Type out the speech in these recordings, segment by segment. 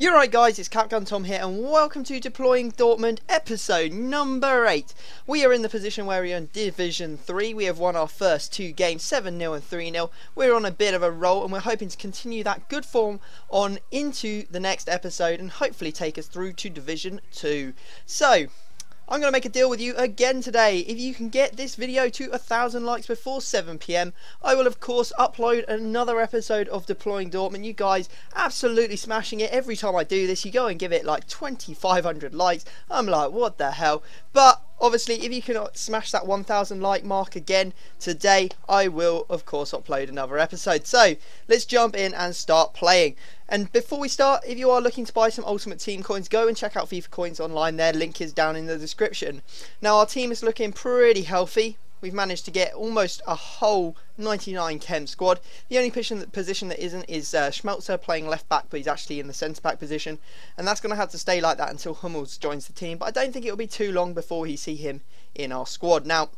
You're right guys, it's Capgun Tom here and welcome to Deploying Dortmund episode number 8. We are in the position where we are in Division 3. We have won our first two games, 7-0 and 3-0. We're on a bit of a roll and we're hoping to continue that good form on into the next episode and hopefully take us through to Division 2. So, I'm going to make a deal with you again today. If you can get this video to 1,000 likes before 7 PM, I will of course upload another episode of Deploying Dortmund. You guys absolutely smashing it. Every time I do this, you go and give it like 2,500 likes. I'm like, what the hell? But obviously, if you can smash that 1,000 like mark again today, I will of course upload another episode. So let's jump in and start playing. And before we start, if you are looking to buy some Ultimate Team coins, go and check out FIFA Coins online. Their link is down in the description. Now our team is looking pretty healthy. We've managed to get almost a whole 99 chem squad. The only position that isn't is Schmelzer playing left back, but he's actually in the centre back position, and that's going to have to stay like that until Hummels joins the team. But I don't think it'll be too long before we see him in our squad. Now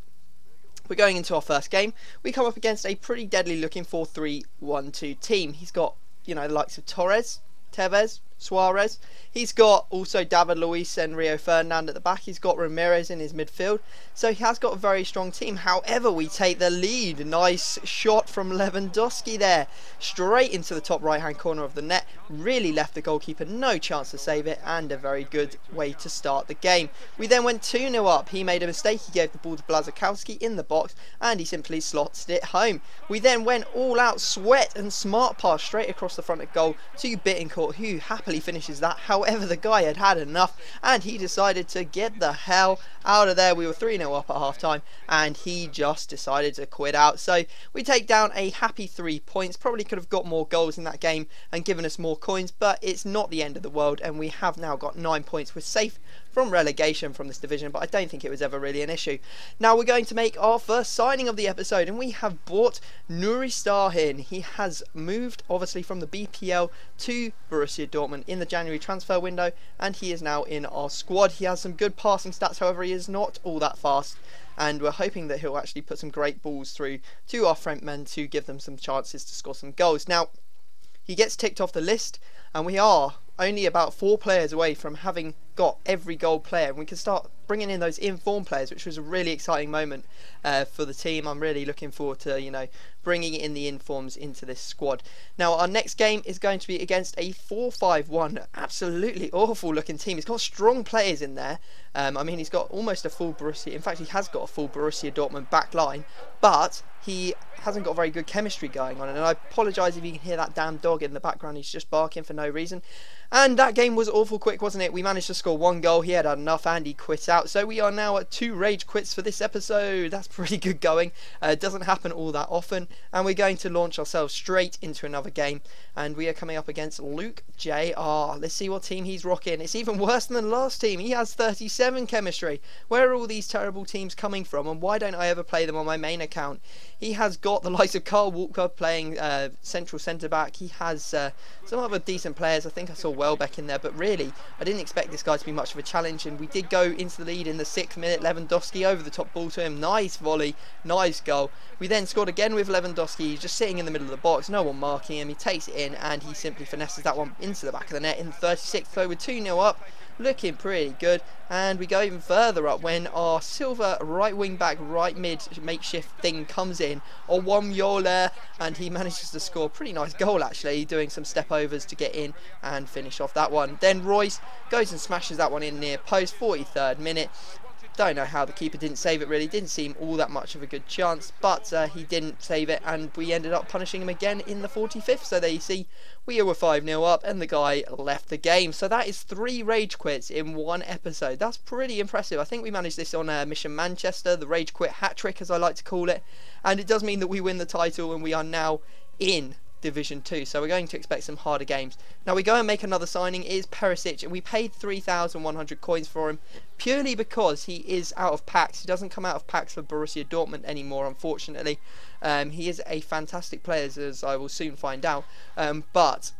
we're going into our first game. We come up against a pretty deadly looking 4-3-1-2 team. He's got, you know, the likes of Torres, Tevez, Suarez. He's got also David Luiz and Rio Ferdinand at the back. He's got Ramirez in his midfield. So he has got a very strong team. However, we take the lead. Nice shot from Lewandowski there. Straight into the top right hand corner of the net. Really left the goalkeeper no chance to save it. And a very good way to start the game. We then went 2-0 up. He made a mistake. He gave the ball to Blazakowski in the box. And he simply slots it home. We then went all out sweat and smart pass straight across the front of goal to Bittencourt, who happily finishes that. However, the guy had had enough and he decided to get the hell out of there. We were 3-0 up at half time and he just decided to quit out. So we take down a happy 3 points. Probably could have got more goals in that game and given us more coins, but it's not the end of the world and we have now got 9 points. We're safe from relegation from this division, but I don't think it was ever really an issue. Now we're going to make our first signing of the episode and we have bought Nuri Sahin. He has moved obviously from the BPL to Borussia Dortmund in the January transfer window and he is now in our squad. He has some good passing stats, however he is not all that fast, and we're hoping that he'll actually put some great balls through to our front men to give them some chances to score some goals. Now he gets ticked off the list and we are only about 4 players away from having got every gold player, and we can start bringing in those informed players, which was a really exciting moment for the team. I'm really looking forward to, you know, bringing in the informs into this squad. Now our next game is going to be against a 4-5-1, absolutely awful looking team. He's got strong players in there. I mean, he's got almost a full Borussia, in fact he has got a full Borussia Dortmund back line, but he hasn't got very good chemistry going on, and I apologise if you can hear that damn dog in the background. He's just barking for no reason. And that game was awful quick, wasn't it? We managed to score 1 goal. He had enough and he quit out. So we are now at 2 rage quits for this episode. That's pretty good going. It doesn't happen all that often. And we're going to launch ourselves straight into another game. And we are coming up against Luke JR. Let's see what team he's rocking. It's even worse than the last team. He has 37 chemistry. Where are all these terrible teams coming from? And why don't I ever play them on my main account? He has got the likes of Carl Walker playing central centre-back. He has some other decent players. I think I saw Welbeck in there, but really I didn't expect this guy to be much of a challenge, and we did go into the lead in the 6th minute. Lewandowski over the top ball to him, nice volley, nice goal. We then scored again with Lewandowski. He's just sitting in the middle of the box, no one marking him. He takes it in and he simply finesses that one into the back of the net in the 36th. So we're 2-0 up, looking pretty good, and we go even further up when our silver right wing back, right mid makeshift thing comes in, Yola, and he manages to score a pretty nice goal actually, doing some step overs to get in and finish off that one. Then Royce goes and smashes that one in near post, 43rd minute. Don't know how the keeper didn't save it really. Didn't seem all that much of a good chance, but he didn't save it and we ended up punishing him again in the 45th. So there you see, we were 5-0 up and the guy left the game. So that is 3 rage quits in 1 episode. That's pretty impressive. I think we managed this on Mission Manchester, the rage quit hat trick as I like to call it. And it does mean that we win the title and we are now in Division 2, so we're going to expect some harder games. Now we go and make another signing. It is Perisic, and we paid 3,100 coins for him purely because he is out of packs. He doesn't come out of packs for Borussia Dortmund anymore, unfortunately. He is a fantastic player, as I will soon find out, but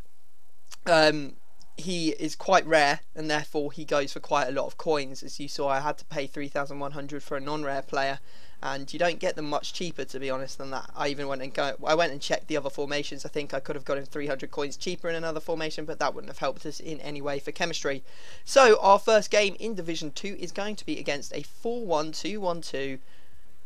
he is quite rare and therefore he goes for quite a lot of coins. As you saw, I had to pay 3,100 for a non-rare player, and you don't get them much cheaper, to be honest, than that. I even went and checked the other formations. I think I could have got him 300 coins cheaper in another formation, but that wouldn't have helped us in any way for chemistry. So our first game in Division 2 is going to be against a 4-1-2-1-2.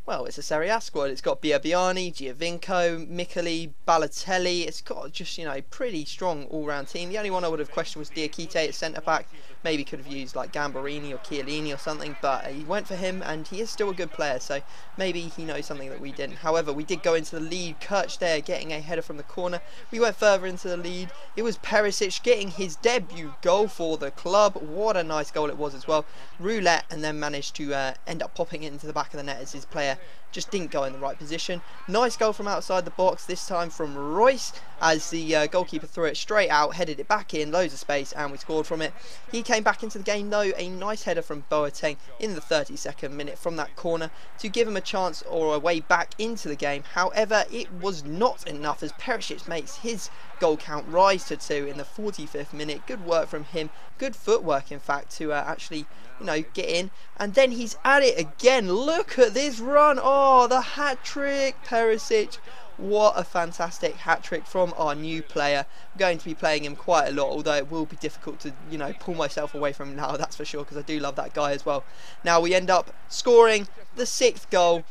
Well, it's a Serie A squad. It's got Biabiani, Giovinco, Micheli, Balotelli. It's got just, you know, pretty strong all-round team. The only one I would have questioned was Diakite at centre-back. Maybe could have used like Gambarini or Chiellini or something, but he went for him, and he is still a good player, so maybe he knows something that we didn't. However, we did go into the lead. Kirch there getting a header from the corner. We went further into the lead. It was Perisic getting his debut goal for the club. What a nice goal it was as well. Roulette, and then managed to end up popping it into the back of the net as his player just didn't go in the right position. Nice goal from outside the box, this time from Royce, as the goalkeeper threw it straight out, headed it back in, loads of space, and we scored from it. He came back into the game though, a nice header from Boateng in the 32nd minute from that corner to give him a chance or a way back into the game. However, it was not enough as Perisic makes his goal count rise to 2 in the 45th minute. Good work from him, good footwork in fact, to actually, you know, get in, and then he's at it again. Look at this run. Oh, the hat-trick, Perisic. What a fantastic hat-trick from our new player. I'm going to be playing him quite a lot, although it will be difficult to, you know, pull myself away from him now, that's for sure, because I do love that guy as well. Now we end up scoring the 6th goal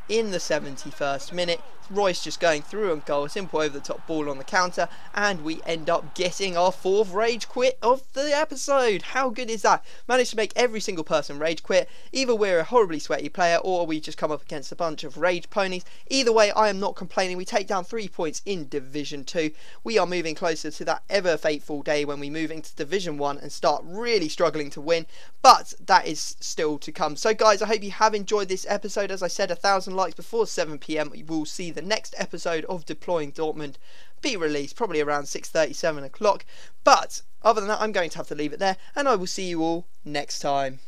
in the 71st minute. Royce just going through on goal, simple over the top ball on the counter, and we end up getting our 4th rage quit of the episode. How good is that? Managed to make every single person rage quit. Either we're a horribly sweaty player or we just come up against a bunch of rage ponies. Either way, I am not complaining. We take down 3 points in Division 2. We are moving closer to that ever fateful day when we move into Division 1 and start really struggling to win, but that is still to come. So guys, I hope you have enjoyed this episode. As I said, 1,000 likes before 7 PM. We will see the next episode of Deploying Dortmund be released probably around 6:30, 7 o'clock. But other than that, I'm going to have to leave it there, and I will see you all next time.